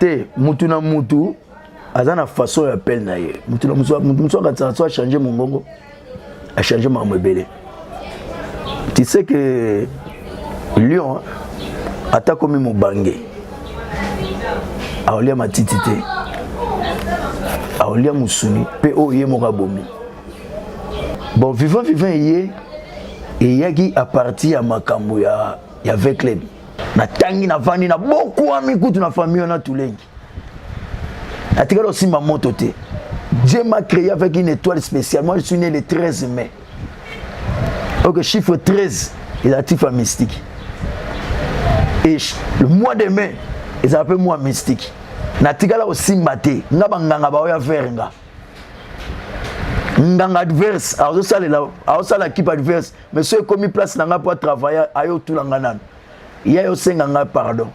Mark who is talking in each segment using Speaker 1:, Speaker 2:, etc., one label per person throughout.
Speaker 1: te mutu na mutu azana façon ya appel na ye mutu na mutu a changé mon mongongo a changé ma mobile. Tu sais que Lyon ata comme mon bangé aolia matiti te aolia musuni pe o ye moka bomi bon vivant yé et yaki à partir à makambo ya avec club na tangi na vani na beaucoup ami kutu na famille on a tous les atikalo aussi ma moto te Dieu m'a créé avec une étoile spéciale. Moi je suis né le 13 mai. Donc chiffre 13 est actif à mystique. Et le mois de mai, ils appellent moi mystique. Natikala aussi maté, ngabanganga ba oya verenga. Nganga adverse, alors ça l'équipe adverse, mais ceux qui ont mis place nanga pour travailler ayo tout langanan. Il y a yo senganga pardon.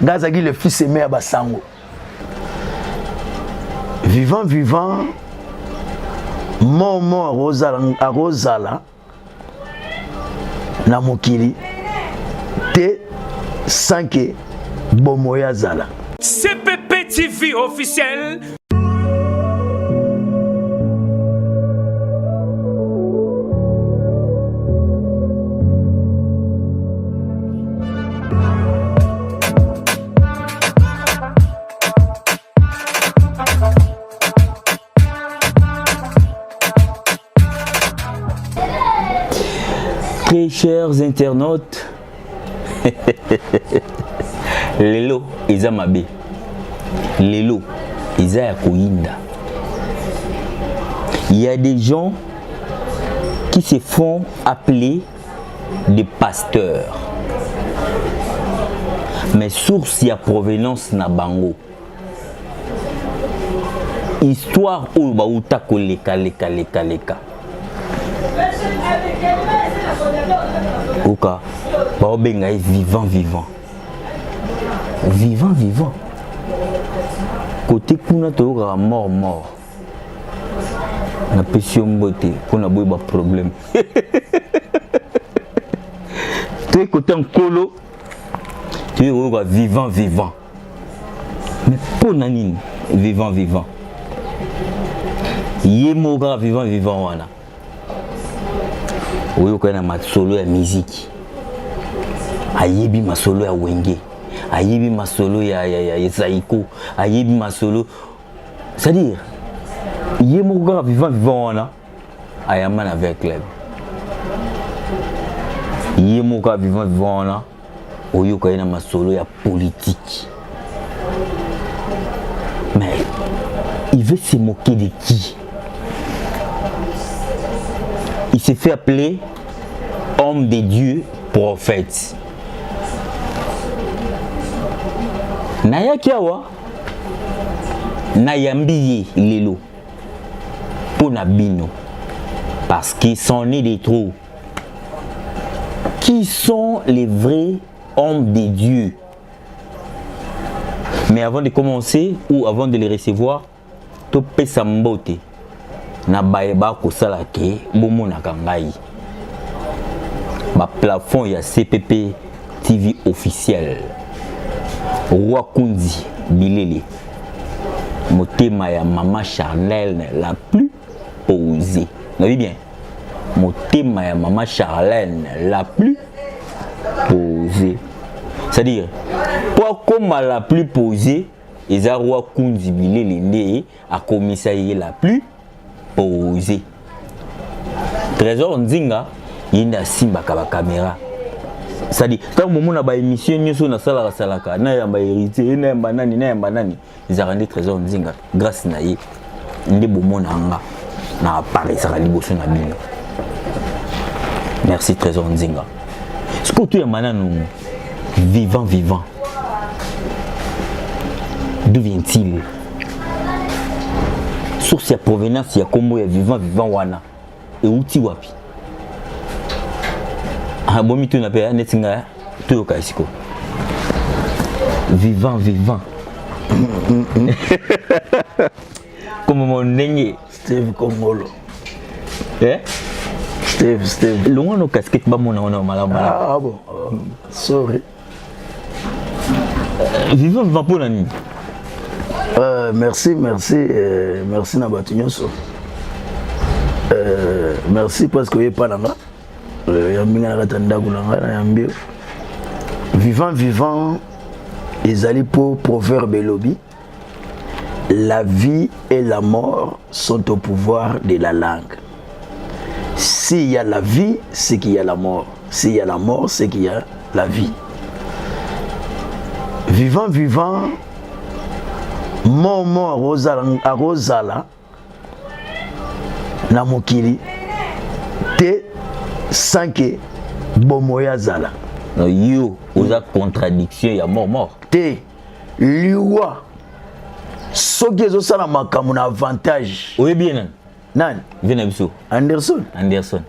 Speaker 1: Ngazagi le fils aimé à Basango. Vivant mort Rosala na mokili te sanke bomoya zala.
Speaker 2: CPP TV officiel.
Speaker 3: Très chers internautes, lelo eza mabe, lelo eza ya koyinda. Il y a des gens qui se font appeler des pasteurs, mais source ya provenance na bango. Histoire ou ba uta koleka leka. Oka, ba benga vivant. Côté kuna to mort. Na pession beauté, kuna boy ba problème. Tu es côté en colo, tu es vivant. Mais pour nanine, vivant. Yemoga vivant wana. Oyo kana masolo ya musique. Ayebi masolo ya wenge. Ayebi masolo ya zaiko. Ayebi masolo. C'est-à-dire, yemoga vivant wana. Ayaman avec club. Yemoga vivant wana. Oyo kana masolo ya politique. Mais il veut se moquer de qui? Il s'est fait appeler homme de Dieu, prophète. Naya kiawa Nayambiye lelo Ponabino parce qu'ils sont nés des trous. Qui sont les vrais hommes de Dieu? Mais avant de commencer ou avant de les recevoir, to pesa mbote. Na baeba ko salake bomona kangai ba plafond ya CPP TV officiel Roi Kunzi Bilele motema ya maman Charlène la plus posée. Vous avez bien motema ya maman Charlène la plus posée, c'est-à-dire pour comme la plus posée eza Roi Kunzi Bilele nde a commissaire la plus posé. Trésor Nzinga yinda simba ka ba caméra. C'est-à-dire tant moment na ba émission nyoso na salaka na yamba héritier na yamba nani izarande Trésor Nzinga grâce na ye nde bomona nga na apparaît ça liboso na bino. Merci Trésor Nzinga. Ce que tu es maintenant vivant. D'où vient-il? Source ya provenance ya kombo ya vivant wana et uti wapi? Ah bomi tu na pe netinga to ka isiko. Vivant. Comme mon nenge
Speaker 1: Steve Kongolo.
Speaker 3: Steve. Longo no casquette ba mona malama.
Speaker 1: Ah bon. Sorry.
Speaker 3: Vivant pour nani?
Speaker 1: Merci na bato nyonso. Merci parce que vous n'êtes pas là. Vivant, ils allaient pour proverbe et lobby. La vie et la mort sont au pouvoir de la langue. S'il y a la vie, c'est qu'il y a la mort. S'il y a la mort, c'est qu'il y a la vie. Vivant, mort à Rosala, na mokili, te sanke bomoya zala.
Speaker 3: Yo, oza contradiction ya mort.
Speaker 1: Te liwa soki ezosala makambo na avantage.
Speaker 3: Oye bien
Speaker 1: nani?
Speaker 3: Vena biso.
Speaker 1: Anderson.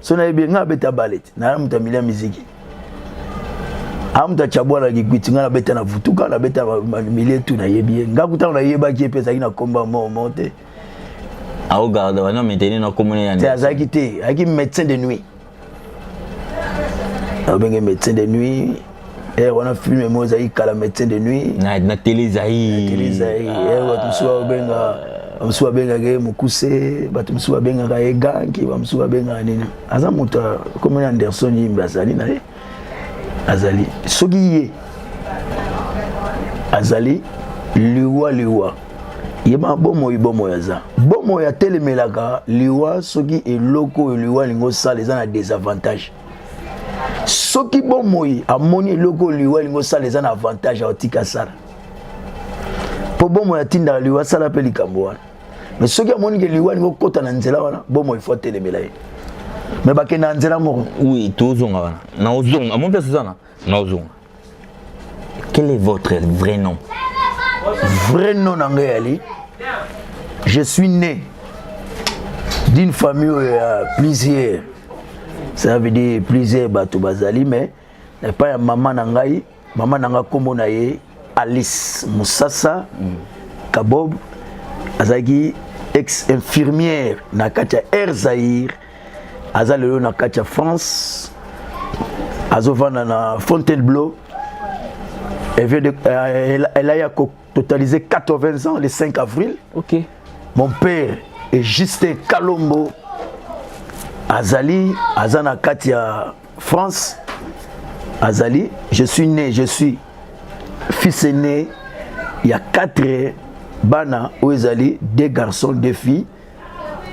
Speaker 3: So
Speaker 1: na yebi nga beta ballet. Na muta milia muziki. Amuta chabwa na gigwiti nga na beta na vutuka na beta milie tu na yebi. Nga kuta na yeba ki pesa kina komba monte.
Speaker 3: Ao garde wana maintenir na commune ya.
Speaker 1: C'est azaki te, aki médecin de nuit. Abenge médecin de nuit. On a filmé Moza kala médecin de nuit.
Speaker 3: Na télé zaï.
Speaker 1: Bamusuwa benga ge mukuse, bamusuwa benga ga eganki, bamusuwa benga nini. Aza muta comme Anderson yimba azali na ye. Azali soki ye. Azali liwa. Yeba bomo yaza. Bomo ya telemelaka liwa soki eloko liwa lingo sala eza na désavantage. Soki bomoi amoni eloko liwa lingo sala eza na avantage atika sala. Po bomo ya tinda liwa sala pe likambo wana. Mais soki amoni ke liwa lingo kota na nzela wana bomo il faut telemela ye. Mais ba ke na nzela moko.
Speaker 3: Oui, tozonga wana. Na ozonga, mon père Suzana, na ozonga. Quel est votre vrai nom?
Speaker 1: Vrai nom nangayali. Je suis né d'une famille où il y a plusieurs. Ça veut dire plusieurs bateaux bazali, mais pas maman nangai, maman nanga kombo na ye Alice Moussassa Kabob, azaki ex-infirmière na katia Air Zahir, azalelo na katia France, azovana na Fontainebleau. Elle a totalisé 80 ans le 5 avril.
Speaker 3: Ok.
Speaker 1: Mon père est Justin Kalombo. Azali, Azana Katia, France. Azali, je suis fils aîné. Il y a 4 bana ou Azali, 2 garçons, 2 filles.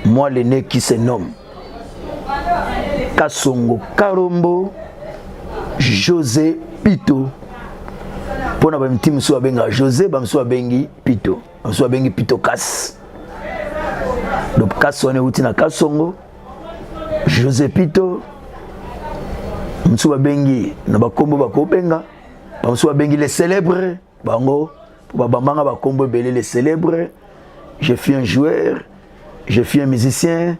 Speaker 1: Moi, l'aîné qui se nomme Kasongo Kalombo José Pito. Pour na bamti mso benga José bamso bengi Pito. Bamso bengi Pito Kas. Donc Kasone uti na Kasongo. José Pito. Mso bengi na bakombo bakobenga. Bamso bengi les célèbres. Bango pour bamanga bakombo belé les célèbres. Je suis un joueur, je suis un musicien,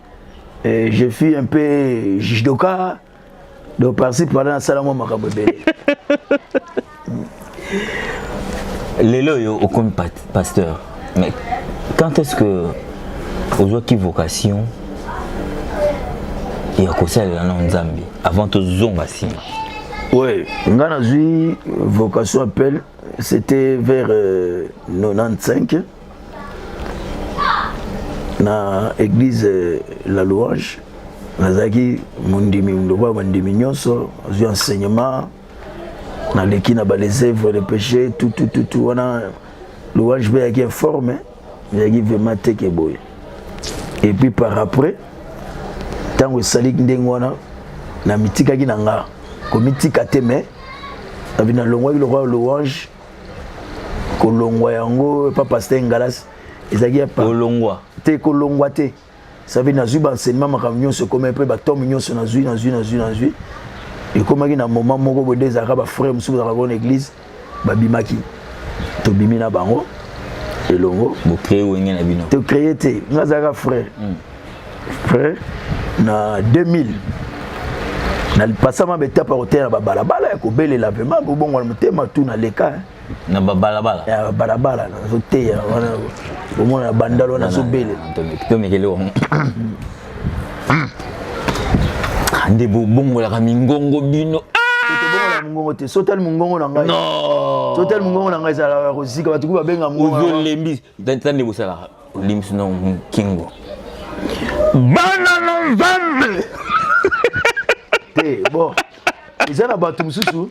Speaker 1: je suis un peu judoka. Donc par-ci par-là salamo makambo belé.
Speaker 3: Lelo yo aucun pasteur. Mais quand est-ce que aux autres vocation il y a quoi ça là en Zambie avant tout zonga si?
Speaker 1: Oui, ngana zui vocation appel c'était vers 95 na église la louange nazaki mondimi ndoba mondimi nyonso zui enseignement na leki na les œuvres de péché tout wana louange be qui informe yaki vraiment teke boy. Et puis par après tango salik ndengwana na mitika ki nanga ko mitika teme abina longwa ki lokwa louange ko longwa yango pa pasteur Ngalas ezaki pa
Speaker 3: kolongwa
Speaker 1: te ko longwa te ça veut na zuba enseignement makamnyo se comme un peu ba tom nyonso na zui et comme il y a un moment où les frères sont dans l'église, babimaki, to bimina bango, et longo.
Speaker 3: Vous créez où il y a bino?
Speaker 1: To créer te, nazara frère, frère, na 2000. Na passama beta par hôtel na balabala, ko bele la pema, bo bongo na mutema tout na leka.
Speaker 3: Na balabala.
Speaker 1: Ya balabala, na zote ya wana, bo mo na bandalo na so bele.
Speaker 3: To mekele wo. Ndebo bongo la mingongo bino.
Speaker 1: Bongo te sotali mungongo na ngai.
Speaker 3: Non.
Speaker 1: totel mungongo na ngai sala rozika batuku babenga mungongo
Speaker 3: ozo lembi tande bosala limsi no kingo
Speaker 1: bana no nzambe te bon izana batu mususu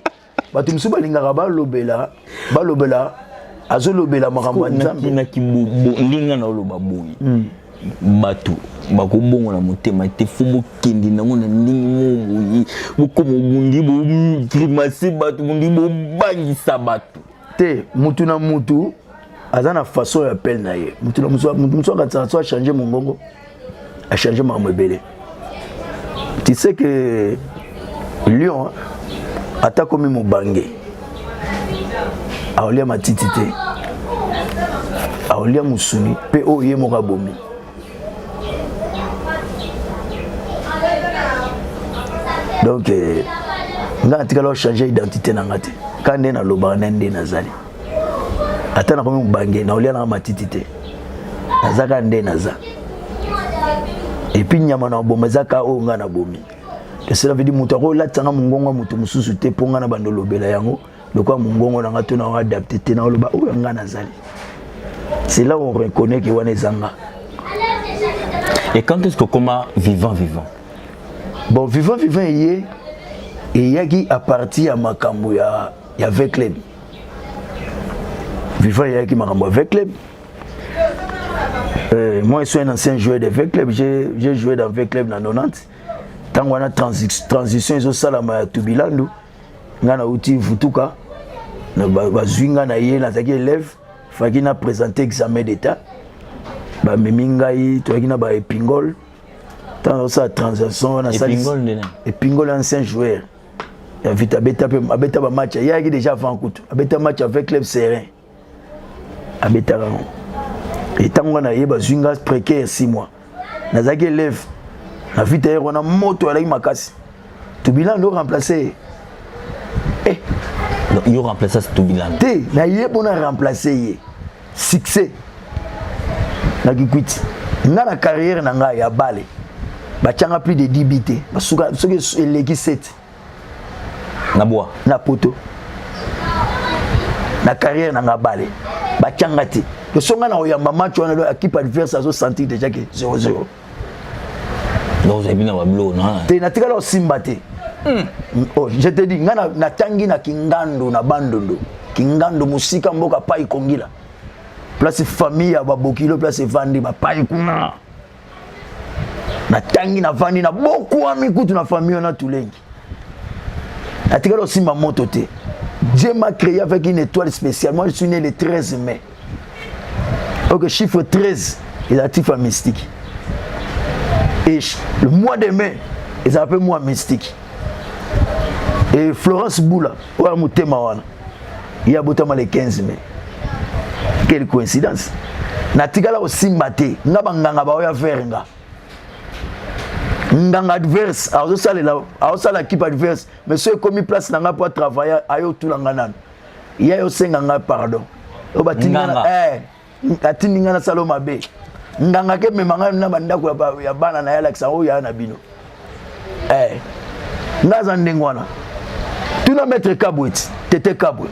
Speaker 1: balingaka balobela azolobela makambo nzambe
Speaker 3: na kibubu ndinga na oloba boyi batu bakobongo na motema te fu bokendi nango na ndingi moboyi bokomo bundi boprimase batu bundi bobangisa batu
Speaker 1: te mutu na mutu aza na façon ya appel na ye mutu akatisaka so achange mongongo achange makambo ebele tu sais que lion ata komi mobange aolia matiti te aolia musuni mpe oyo ye moko abomi donc nga natikala ochange identité na nga te ka nde nalobaka na nde nazali ata nakomi mobange naolia nanga matiti te nazaka nde naza epuis nyama na boma ezaka oyo nga nabomi cela veut dire mutu akolatisanga mongongo mutu mosusu te mpo nga na bando lobela yango lokola mongongo na nga to na adapté te naoloba oyo nga nazali. C'est là où on reconnaît que wana ezanga.
Speaker 3: Et quand est-ce que comment vivant
Speaker 1: bon vivant yé et yaki à partir à makambo ya avec club vivant yaki makambo avec club. Moi je suis un ancien joueur de V Club, j'ai joué dans V Club dans 90. Tant qu'on a transition ils ont salama tubilandu ngana uti vutuka na bazwinga na ye na taki élève faki na présenter examen d'état ba memingai toaki na ba épingole tant ça transition na ça épingole ancien joueur ya vite abeta ba match ya ki déjà avant coup abeta match avec club serein abeta rango et tant qu'on a ye bazwinga précaire 6 mois na zaki élève na vite ya on a moto ala makasi tubilan do remplacer
Speaker 3: il y aura remplacé ce Toubilan.
Speaker 1: Té, na yé pour remplacer succès. Na kikwiti. Na la carrière na nga ya balé. Ba tchanga plus de 10 bité. Ba suka soki eleki 7.
Speaker 3: Na bois,
Speaker 1: na poto. Na carrière na nga balé. Ba tchanga té. Que songa na oyamba match wana do équipe adverse azo sentir déjà que 0-0.
Speaker 3: Donc vous avez bien bablo na.
Speaker 1: Té na tikala osimba té. Oh, je te dis, ngana natangi na Kingando na Bandondo. Kingando musika mboka pai kongila. Place famille ya babokilo, place vandi ba pai kuna. Natangi na vandi na beaucoup ami kutu na famille na tulengi. Natikalo simba moto te. Dieu m'a créé avec une étoile spéciale. Moi je suis né le 13 mai. OK, chiffre 13 est actif à mystique. Et le mois de mai, ils appellent moi mystique. Et Florence Boula, il y a beaucoup le 15 mai. Quelle coïncidence. Natigala aussi maté, ngabanganga ba ya verenga. Nganga adverse, a l'équipe adverse, mais ceux qui ont mis place nanga pour travailler ayo tulanganan. Il y a aussi nganga pardon. Obatingana atiningana saloma be. Nganga ke memanga na bandako ya bana na ya laksa o ya na bino. Ngaza ndengwana. Tu na mettre Kabouet, Tete Kabouet.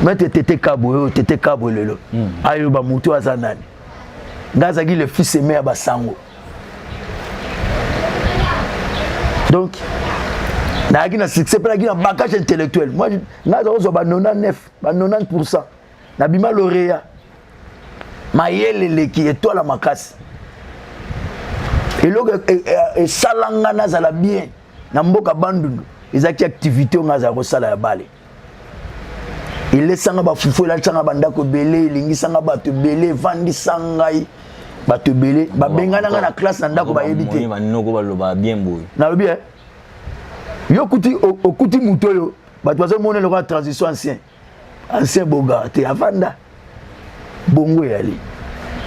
Speaker 1: Mettre Tete Kabouet, Tete Kabouet lelo. Ayo ba mutu azanani. Ngaza gi le fils aimé à Basango. Donc na gi na succès pe na gi na bagage intellectuel. Moi ngaza ozo ba 99, ba 90%. Na bima lauréat. Mayele leki étoile makasi. Et logo e salanga na za la bien. Na mboka Bandundu. Ezaki activité on a sala ya balé. Il laissanga ba fufu la tsanga bandako belé, lingisanga bato belé, vandi sangai bato belé, ba bengana na classe na ndako ba yebité.
Speaker 3: Ba noko ba loba bien boy.
Speaker 1: Na lobi yo kuti okuti muto yo, bato bazo mona le transition ancien boga te avanda. Bongo yali.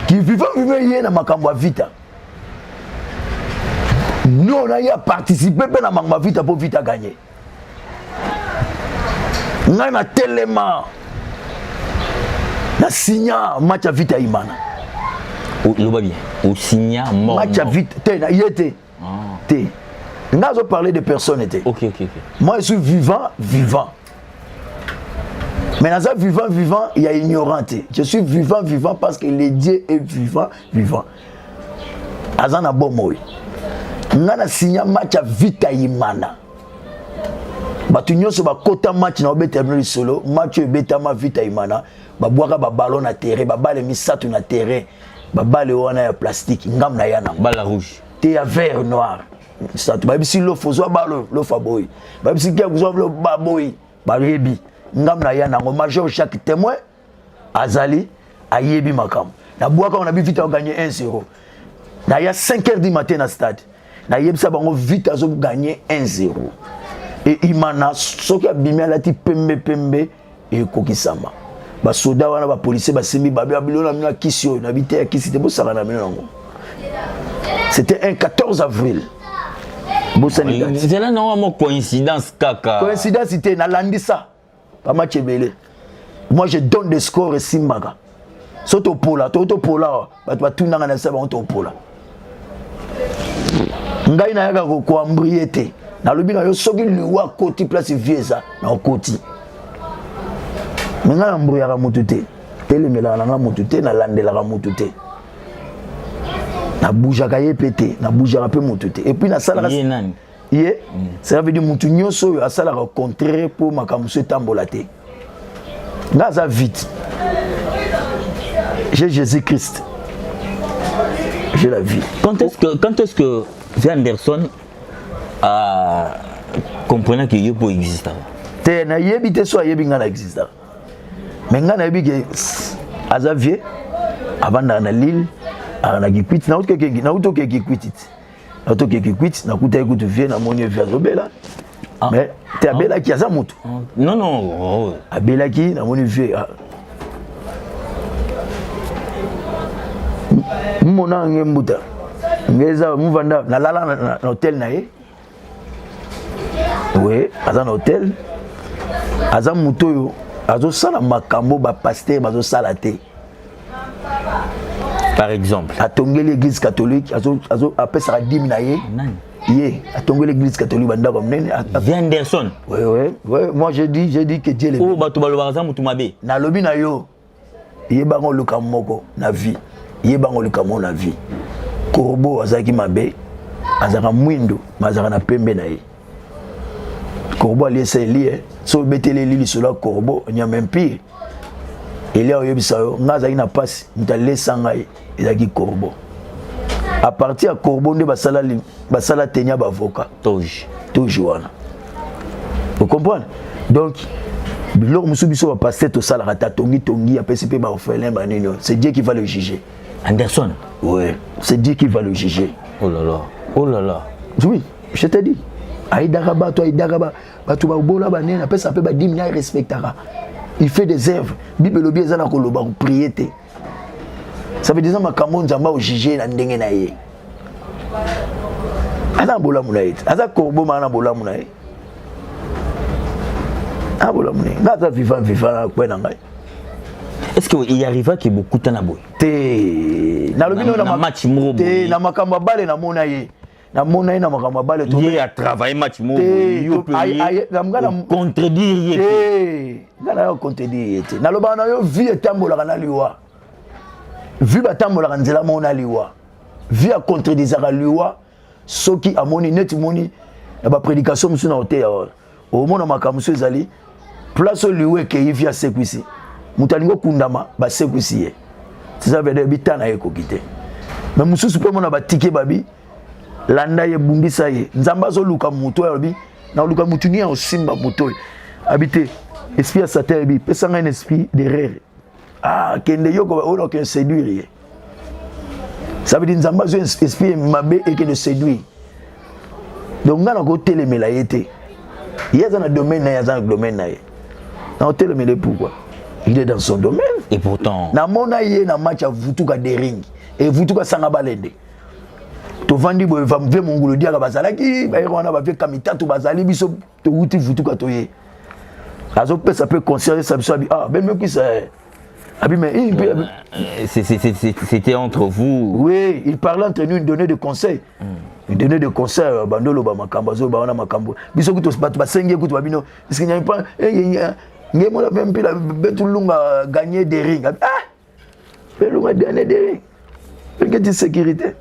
Speaker 1: Qui vivant yé na makambo vita. Nous on a eu à participer à ma vite pour vite à gagner. On a tellement na signa match à vite à Imana.
Speaker 3: Le bien. Au signa mort.
Speaker 1: Match à vite. Té na yété. Té. On a parlé de personnes.
Speaker 3: OK.
Speaker 1: Moi je suis vivant. Mais dans un vivant, il y a ignoranté. Je suis vivant parce que le Dieu est vivant. Azana bomoy. Ngana signa match à vita imana. Batu nyonso ba kota match na obeta no solo, match ebeta ma vita imana. Ba boaka ba ballon na terrain, ba balle misatu na terrain. Ba balle wana ya plastique, ngam na yana.
Speaker 3: Balle rouge.
Speaker 1: Te ya vert noir. Ça tu ba bisi lo fozo balo lo faboy. Ba bisi ke kuzo lo baboy. Ba rebi. Ngam na yana ngo major chaque témoin azali ayebi makam. Na boaka on a bi vita gagner 1-0. Na ya 5h du matin na stade. Na yebisa bango vite azo gagner 1-0. Et imana soki abimi alati pembe et kokisama. Ba soda wana ba policier ba semi ba bilona mina kisio na bité ya kisite bo sala na mina ngo. C'était un 14 avril.
Speaker 3: C'est là normalement coïncidence kaka.
Speaker 1: Coïncidence c'était na landisa. Pas match belé. Moi je donne des scores et simbaga. Soto pola, toto pola, ba tunanga na saba on to pola. Ngai na yaka ko ambriété na lobi na yo soki liwa koti place vieza na koti menga mbrouya mutu te telemela na mutu te na landela ka mutu te na boujaka ye pété na boujaka pe mutu te et puis na sala ye ça veut dire mutu nyonso yo asala ka contraire pour makamuso tambola te nga za vite j'ai Jésus-Christ, j'ai la vie.
Speaker 3: Quand est-ce que Anderson a compris que Yopo existe?
Speaker 1: Te na yebi te so yebi ngana existe. Mais ngana yebi que Azavie abanda na Lille ana kikwit na utoke na utoke kikwit. Na utoke kikwit na kuta ekutu vie na monye via zobela. Mais te abela ki aza mutu.
Speaker 3: Non.
Speaker 1: Abela ki na monye vie. Mona ngembuta. Ngeza muvanda na lala na hôtel na ye. Oui, aza na hôtel. Aza mutoyo, azo sala makambo ba pasteur bazo sala te.
Speaker 3: Par exemple,
Speaker 1: atongi l'église catholique, azo apesa 10 na ye. Ye, atongi l'église catholique banda comme nene.
Speaker 3: Anderson.
Speaker 1: Oui, moi je dis que Dieu le.
Speaker 3: Oh bato balobaza mutu mabe.
Speaker 1: Na lobi na yo. Ye bango luka moko na vie. Ye bango luka moko na vie. Korbo azaki mabe. Azaka mwindo, mazaka na pembe na ye. Korbo aliese lié, so betele lili solo korbo, nya même pire. Elia oyebisa yo, ngazaki na passe, mutale sangai, ezaki korbo. À partir à korbo nde basala tenya ba avocat. Toji wana. Vous comprenez? Donc biloko musubiso ba pasteur to sala rata tongi apesi pe ba orphelin ba nini. C'est Dieu qui va le juger.
Speaker 3: Anderson.
Speaker 1: Ouais, c'est Dieu qui va le juger.
Speaker 3: Oh là là.
Speaker 1: Oui, je te dis. Aïdaraba, toi, Aïdaraba, tu vas au bola, banane, après ça peut pas dire, il respectera. Il fait des œuvres. Bible le bien, ça n'a pas le prier. Ça veut dire que Makamon Zamba au jugé, n'a n'engé naïe. Aza bola mounaït. Aza korbo mana bola mounaït. Ah bola mounaït. Aza vivant, quoi n'engé.
Speaker 3: Est-ce qu'il y arriva que beaucoup de temps
Speaker 1: Té. Na lobino na
Speaker 3: match moro.
Speaker 1: Té na makamba bale na monaï. Na monaï na makamba bale to.
Speaker 3: Il a travaillé match moro. Contredire.
Speaker 1: Té. Ngana contredire. Na loba na yo vie tambola kana liwa. Vie batambola kana nzela mona liwa. Vie a contredisera liwa. Soki amoni net moni na ba prédication musu na hotel. Au mona makamusu ezali. Place liwe ke via sekwisi. Mutalingo kundama ba sekwisi ye. Ça veut dire bitana eko kité. Mais mususu pe mona ba ticket babi. Landa ye bumbisa ye. Nzamba zo luka muto ya bi. Na luka mutuni ya osimba muto. Habité. Esprit à Satan bi. Pesa un esprit d'erreur. Ah, kende yoko ono ken séduire. Ça veut dire nzamba zo esprit mabe et que de séduire. Donc ngana ko telemela yete. Yeza na domaine na yaza na domaine na ye. Na telemela pourquoi? Il est dans son domaine.
Speaker 3: Et pourtant.
Speaker 1: Na mona ye na match à Vutuka de ring. Et Vutuka sanga balende. To vandi bo va mve mongolo dia ka bazalaki, ba yona ba ve kamita to bazali biso to wuti Vutuka to ye. Azo pesa peut conserver ça biso abi ah ben même qui ça. Abi mais
Speaker 3: c'était entre vous.
Speaker 1: Oui, il parlait entre nous, il donnait des conseils. Il donnait des conseils bandolo ba makambo zo ba wana makambo. Biso kuto ba senge kuto ba bino. Parce qu'il n'y a pas Ngemo la même pila Betulunga gagner des rings. Ah, Betulunga gagner des rings. Quelle est sécurité?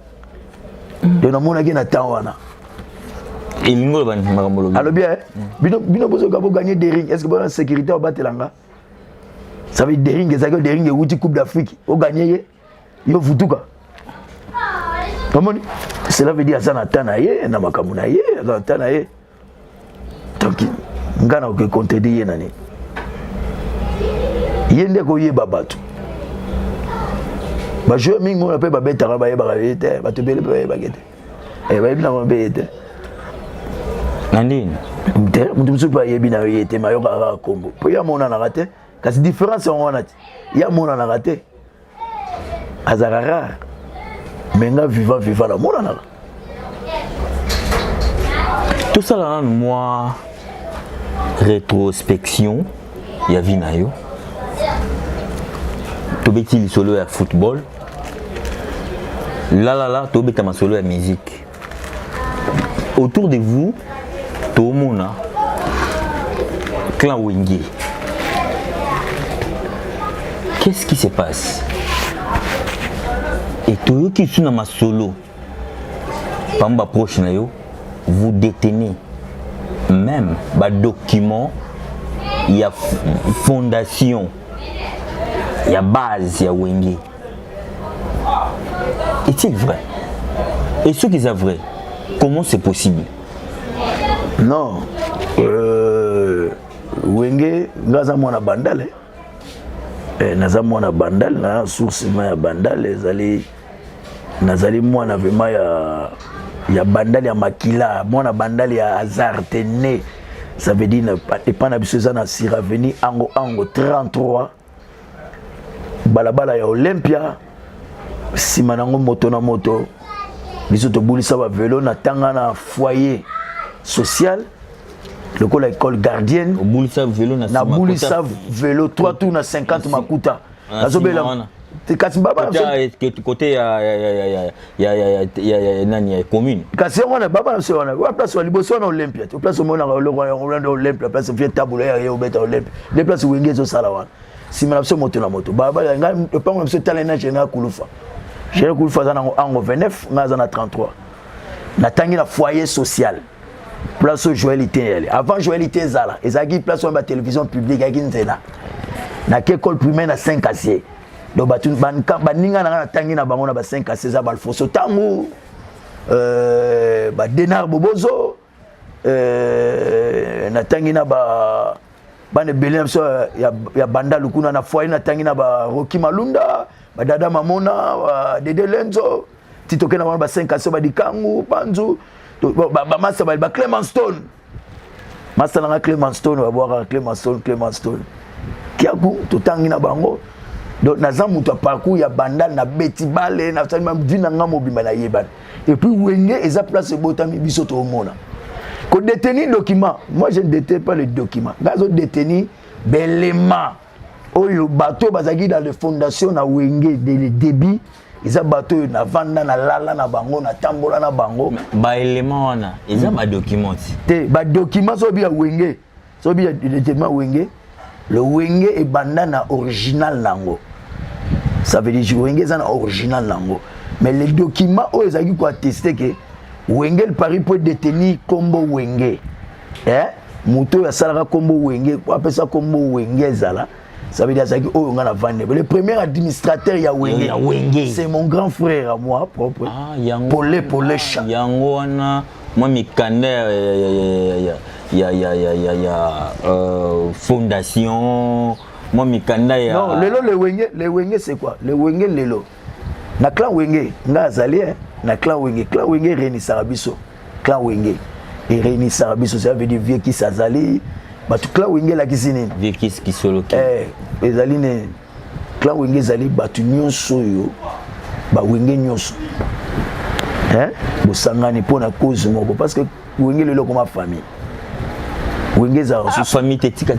Speaker 1: De na mona ki na tawana.
Speaker 3: Il ngolo ban makamolo.
Speaker 1: Alors bien, bino bozo gabo gagner des rings. Est-ce que bon sécurité au batelanga? Ça veut dire des rings, ça veut dire des rings et outil Coupe d'Afrique. Au gagner yo futuka. Comment cela veut dire ça na tanaye na makamuna ye, na tanaye. Donc ngana ko contredire nani. Yende ko ye babatu. Ba je mingi mo pe ba betara ba ye ba yete, ba te bele ba yete. Eh ba bina mo be yete.
Speaker 3: Nandine.
Speaker 1: Mutu musu ba ye bina yete ma yo ka kombo. Po ya mona na raté, kasi différence on a. Ya mona na raté. Azarara. Menga vivant la mona na.
Speaker 3: Tout ça là moi rétrospection ya vinayo. Tobeti li solo ya football. Là, tobeta ma solo ya musique. Autour de vous, Tomona, Clan Wenge. Qu'est-ce qui se passe? Et tout qui sont dans ma solo, Pamba proche na yo, vous détenez même ba document, il y a fondation. Il y a base, il y a Wenge. Est-il vrai? Et ce qui est vrai, comment c'est possible?
Speaker 1: Non. Wenge, ngaza mwana bandale. Naza mwana bandale, na source ya bandale, nazali mwana vraiment ya bandale ya makila, mwana bandale ya hasard né. Ça veut dire pas na biso za na Siraveni ango 33. Balabala ya Olympia sima nango moto na moto biso to bulisa ba vélo na tanga na foyer social lokola école gardienne
Speaker 3: bulisa vélo na
Speaker 1: bulisa vélo 3 tours na 50 makuta azobela te kasi baba
Speaker 3: côté ya nani ya commune
Speaker 1: kasi wana baba na sona wa place wa liboso na Olympia to place mona Orlando Olympia place vient tabula ya obeta Olympia les places Wenge zo sala wana sima na biso moto na moto baba nga epango biso tala na jenga kulufa jenga kulufa za nango ango 29 nga za na 33 na tangi na foyer social place Joëlité avant Joëlité zala ezaki place wa télévision publique aki nzela na école primaire na 5 acier do batu baninga na tangi na bango na ba 5 acier za balfoso tango ba Denar Bobozo na tangi na ba bane belé so ya banda lukuna na foyer na tangi na ba Rocky Malunda ba Dada Mamona Dede Lenzo titoke na ba 5 aso ba dikangu panzu ba master ba Clement Stone master na Clement Stone ba boire Clement Stone kiaku to tangi na bango donc na zamu to parcours ya banda na beti bale na tani même vina ngamo bimba na yeba et puis Wenge eza place botami biso to mona. Qu'on détenir document, moi je ne détiens pas le document. Gazo détenir l'élément. Oyo bateau bazaki dans les fondations na Wenge dès le début, ils a bateau na vanda na lala na bango na tambola na bango.
Speaker 3: Ba élément wana, ils a ba document.
Speaker 1: Te ba document so bien Wenge. So bien détenir Wenge. Le Wenge est banda na original nango. Ça veut dire Wenge est original nango. Mais les documents oyo ezaki ko attester que Wenge le pari pour détenir combo Wenge. Muto ya salaka combo Wenge, pour appeler ça combo Wenge zala. Ça veut dire ça que oh on a vendre. Le premier administrateur ya Wenge. C'est mon grand frère à moi propre.
Speaker 3: Ah, yango.
Speaker 1: Paulé Chan.
Speaker 3: Yango wana moi mikanda ya fondation moi mikanda ya.
Speaker 1: Non, le Wenge c'est quoi? Le Wenge lelo. Na clan Wenge, nga zali na clan Wenge réuni Sarabiso. Clan Wenge et réuni Sarabiso, ça veut dire vieux qui s'azali. Bah tout clan Wenge la kisini.
Speaker 3: Vieux qui solo.
Speaker 1: Ezali ne clan Wenge zali batu nyonso yo. Ba Wenge nyonso. Bo sangani pona cause moko parce que Wenge lelo comme famille. Wenge za
Speaker 3: famille tika.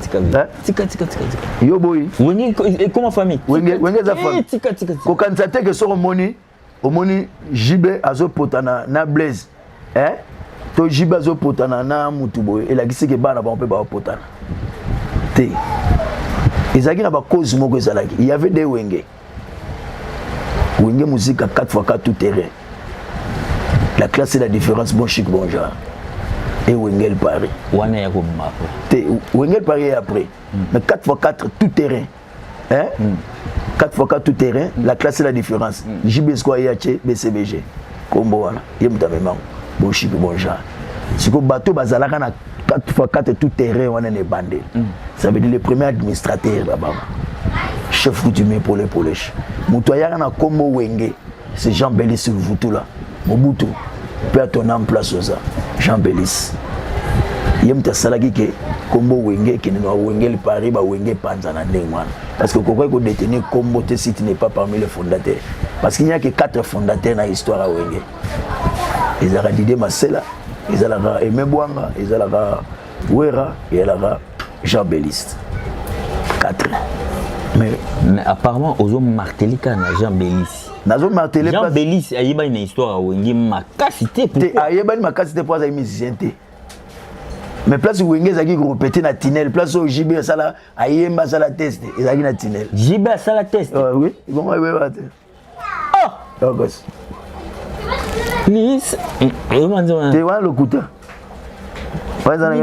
Speaker 1: Yo boy.
Speaker 3: Wenge comme famille.
Speaker 1: Wenge za famille.
Speaker 3: Tika.
Speaker 1: Ko kanzate ke so omoni jibe azopotana na Blaise. To jibe azopotana na mutubo elakisi ke bana ba mpe ba potana. Te. ezalaki na ba cause moko ezalaki. Il y avait des wenge. Wenge musique à 4x4 tout terrain. La classe c'est la différence, bon chic, bon genre. Et Wengel Paris. Wengel Paris est après. Mais 4x4 tout terrain. Hein? 4x4 tout terrain, la classe c'est la différence. JB Square Yaché, BCBG. Combo wana. Yemta memang. Bon chic, bon genre. Si ko bateau bazalaka na 4x4 tout terrain, on est bandé. Ça veut dire le premier administrateur là-bas. Chef coutumier pour les polèches. Moutoyara na Combo Wenge. C'est Jean Bellis sur vous là. Mobutu. Peut ton en place ça. Jean Bellis. Yemta salaki ke Combo Wenge qui ne Wenge Paris ba Wenge Panzana ndengwana. Parce que pourquoi qu'on détenir Combo te site n'est pas parmi les fondateurs. Parce qu'il n'y a que 4 fondateurs dans l'histoire à Wenge. Ils ont Didier Masela, ils ont Aimé Bouanga, ils ont Wera et ils ont Jean Bellis. 4. Mais
Speaker 3: apparemment aux hommes martelé quand Jean Bellis. Jean Bellis a eu une histoire où il m'a cassité pour
Speaker 1: a eu une cassité pour les musiciens. Mais place où Wenge zaki répéter na tunnel, place où JB sala a eu une sala test, il a eu na tunnel.
Speaker 3: JB sala test.
Speaker 1: Oui, bon ouais ouais. Ah. Oh gosse.
Speaker 3: Lis,
Speaker 1: tu vois le couteau.
Speaker 3: Basali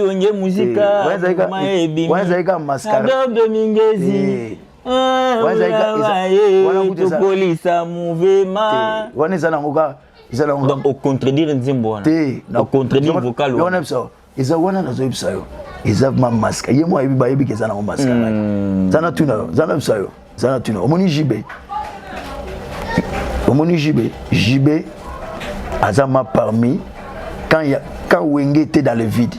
Speaker 3: wenge muzika
Speaker 1: wazaika mascara
Speaker 3: polisa mouvement donc au contredire nzimbo wana au contredire vocal
Speaker 1: wana eza wana nazoyebisa yo eza ma masque ye mo yebi bayebi ke zana mo masque zana tuna yo zana tuna omoni JB Azama parmi quand Wenge était dans le vide.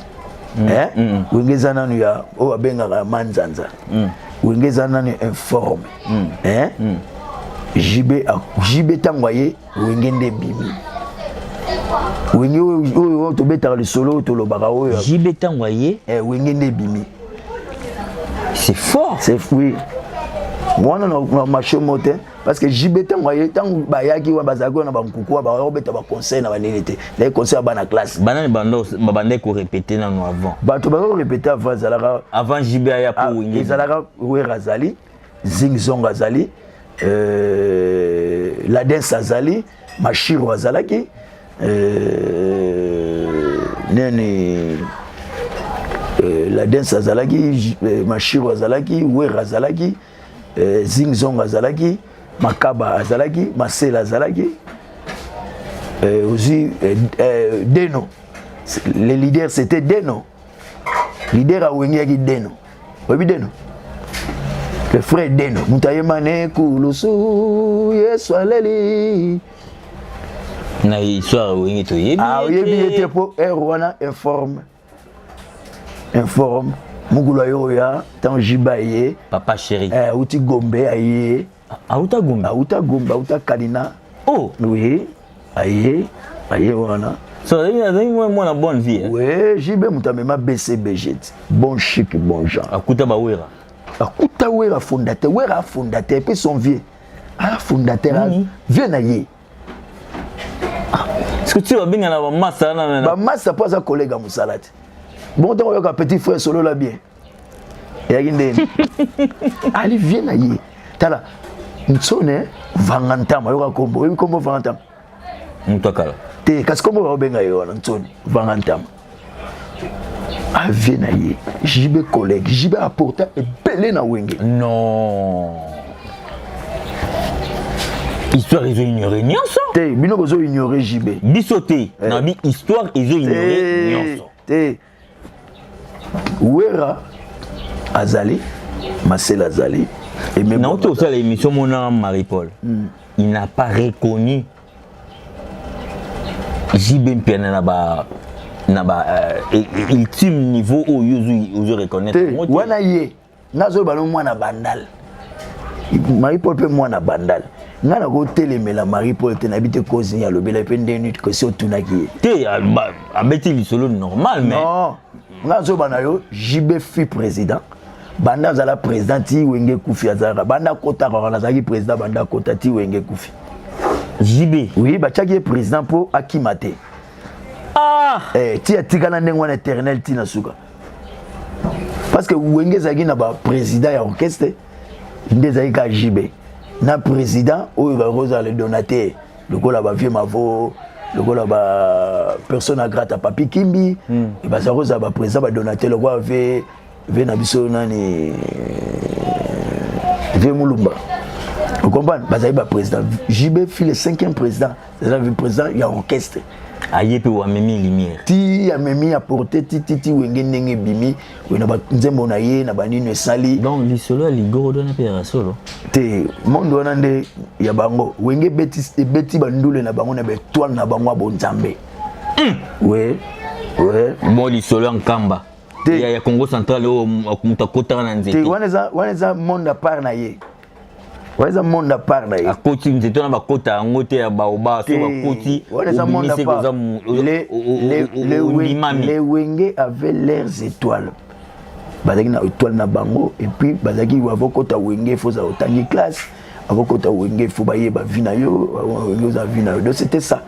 Speaker 1: Wenge Zananu ya o abenga manzanza. Wenge Zananu informe. JB tangwaye Wenge nde bimi. Wenge o to beta le solo to lo barao.
Speaker 3: JB tangwaye
Speaker 1: Wenge nde bimi.
Speaker 3: C'est fort.
Speaker 1: C'est fou. Moi on marché moté parce que JB tangwaye tant bayaki wa bazako na bankuku ba robeta ba conseil na banelité les conseils ba na classe
Speaker 3: banane bando babande ko répéter na no avant
Speaker 1: bato ba répéter
Speaker 3: avant JB ya pour Wenge
Speaker 1: ezalaka Wera Zali Zing Zong Azali la danse Azali Mashiro Azalaki nene la danse Azalaki Mashiro Azalaki Wera Azalaki Zing Zong Azalaki Makaba Azalaki, Masela Azalaki, aussi Deno. Les leaders c'était Deno. Leader à Wenge Deno. Oui, Deno. Le frère Deno. Moutayemane Koulosu, Yesualeli.
Speaker 3: Na histoire Wenge to yebi.
Speaker 1: Ah, yebi était pour Rwanda informe. Mugula yoya, tant Jibaye.
Speaker 3: Papa chéri.
Speaker 1: Outi Gombe aye.
Speaker 3: Aouta Gombe,
Speaker 1: Aouta Kalina.
Speaker 3: Oh,
Speaker 1: oui. Aye wana.
Speaker 3: Ça veut dire moi la bonne vie.
Speaker 1: Oui, JB mutamema BCBG. Bon chic, bon genre.
Speaker 3: Akuta Bawera.
Speaker 1: Akuta Wera fondateur, puis son vieux. Ah fondateur. Vieux na ye.
Speaker 3: Est-ce que tu vas bien la massa na?
Speaker 1: Ba massa pas un collègue à Moussalate. Bon donc un petit frère solo là bien. Et allez viens na ye. Tala Ntsone Vangantama yoka kombo oui kombo Vangantama
Speaker 3: Mutokala
Speaker 1: te kasi kombo ba benga yo na Ntsone Vangantama avena ye JB collègue JB apporta et belé na Wenge
Speaker 3: non histoire ils ont ignoré nyonso
Speaker 1: te bino bozo ignorer JB
Speaker 3: bisoté na bi histoire ils ont ignoré nyonso
Speaker 1: te Wera Azali Masela Azali. Et même
Speaker 3: dans toute l'émission mon nom Marie-Paul, il n'a pas reconnu JB Piana ultime niveau où ils reconnaissent.
Speaker 1: Wana ye, nazo balo mwana bandal. Marie-Paul pe mwana bandal. Ngana ko telemela Marie-Paul te nabite cause ya lobela pe ndenu ko so tunaki.
Speaker 3: Te abeti lisolo normal mais
Speaker 1: non. Nazo banayo JB fut président. Banda zala président ti Wenge Kufi azara banda kota ko na zaki président banda kota ti Wenge Kufi
Speaker 3: JB
Speaker 1: oui ba tchaki président pour Akimate
Speaker 3: Ah
Speaker 1: tia tikana ndenge wana éternel tina suka parce que wenge zaki na ba président ya orchestre ndezaki ka JB na président oyo ba rosa le donateur lokola ba vieux mavo lokola ba personne à grata papi kimbi et ba rosa ba président ba donateur lokola ve na biso nani ve mulumba vous comprenez bazaki ba président JB file le 5e président c'est le président ya orchestre
Speaker 3: ayepe wa memi lumière
Speaker 1: ti ya memi apporter ti wenge ndenge bimi we na ba nzembo na ye na banino esali
Speaker 3: donc lisolo ligoro dona pera solo
Speaker 1: te mondo wana nde ya bango wenge beti bandule na bango na betoile na bango bonzambe ouais
Speaker 3: bon lisolo nkamba ya Congo central o mutakota na nzete
Speaker 1: te wana za monde à part na ye wana monde à part na ye
Speaker 3: akoti nzete na bakota ngote ya baoba so bakoti
Speaker 1: wana monde à part les wenge avaient leurs étoiles bazaki na étoile na bango et puis bazaki avokota wenge faut ça otangi classe avokota wenge faut baye ba vina yo wenge za vina donc c'était ça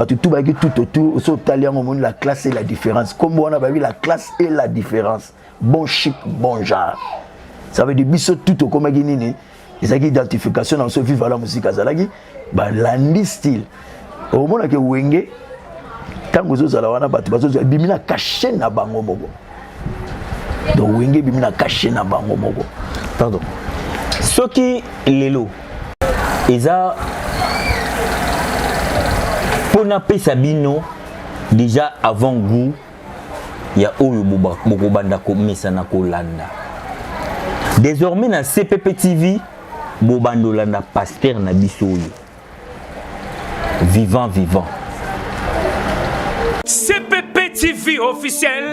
Speaker 1: tout bazaki tout autour so talian au monde la classe et la différence comme on a vu la classe et la différence bon chic bon genre ça veut dire biso tout au comme nini ezaki identification dans ce vivre la musique azalaki ba landi style au monde que wenge tango zo zala wana batu bazo bimina caché na bango moko donc wenge bimina caché na bango moko
Speaker 3: pardon soki lelo eza pona pesa bino déjà avant goût ya oyo boko banda ko mesana ko landa désormais na CPP TV bobando landa pasteur na biso oyo vivant
Speaker 2: CPP TV officiel.